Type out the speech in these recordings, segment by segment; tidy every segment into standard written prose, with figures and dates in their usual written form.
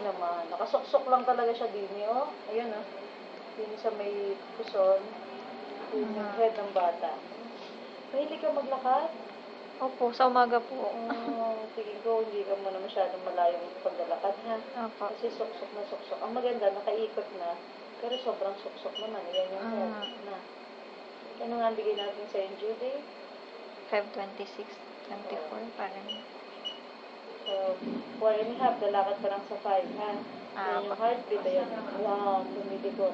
naman. Nakasuksok lang talaga siya din, oh. Ayan, oh. Yun sa may puson. Yun yung head ng bata. Mahilig ka maglakad? Opo, sa umaga po. Tingin ko, hindi ka muna masyadong malayong paglalakad, ha? Opo. Kasi suksok na suksok. Ang maganda, nakaikot na. Pero sobrang suksok naman. Yan yung head na. Ano nga bigay natin sa due date? 5:26, 24, parang. So, 4.5, lalakad pa lang sa 5, ha? Yan yung heartbeat, ayan. Wow, lumilikot.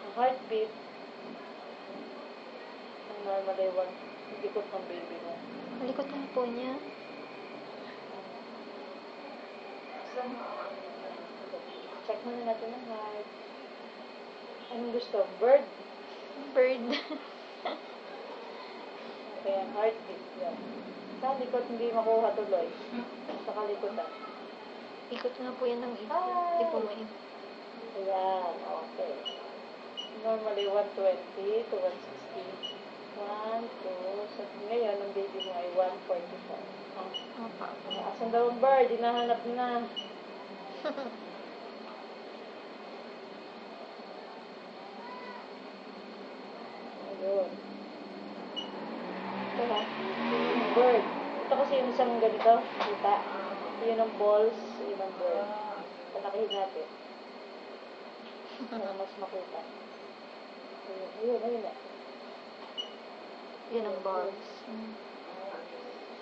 Ang heartbeat, ang normal ay 1, likot ng baby mo. Likot lang po niya. Check muna natin ang heart. Anong gusto? Bird? Bird. Ayan, heartbeat. Yan. Sa likot, hindi makuha tuloy. Sa kalikutan. Ikot nga po yan ng ikot. Hindi po may. Ayan, okay. Normally, 120 to 160. 1, 2, so ngayon, ang baby mo ay 145. Opo. Asan daw ang bird? Hinahanap na. Ayun. Ito ha. Yun yung bird. Ito kasi yung isang ganito. Kita. Yun ang balls. Yun ang bird. Palakihin natin. Para mas makita. Ayun na. Yun ang balls.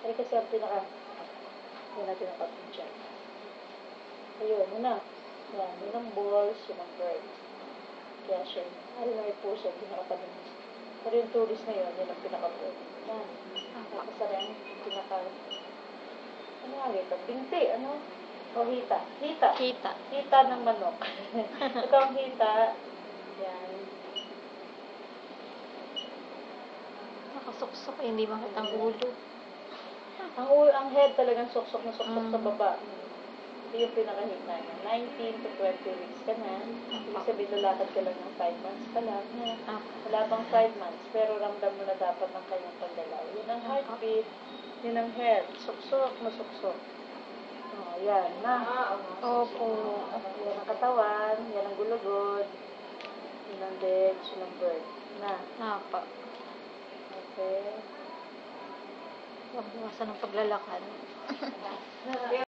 Ay kasi ang pinaka. Yun natin ang kapit dyan. Ayun, yun na. Yan, yun ang balls, yun ang bird. Kaya siya, ay may puso, pinakapalinis. Pero yung tourist na yun, yun ang pinaka-bird. Yan. Tapos ang pinaka, ano nga ito? Binti, ano? O hita. Hita. Kita. Hita ng manok. Ito ang hita. Yan. Nakasuksok, hindi makita ang ulo. Ang head talagang suksok na suksok sa baba. Ito yung pinakahita niya. 19 to 20 weeks ka na. Ibig sabihin, lalakad ka lang ng 5 months ka lang. Wala pang 5 months, pero ramdam mo na dapat ang kanyang paggalaw. Yun ang heartbeat, yun ang head. Suksok na suksok. Oh, yan na. Opo. Yan ang katawan, yan ang gulugod. Yun ang legs, yun ang bird. Na. Opo. Okay. Huwag buwasan ng paglalakad.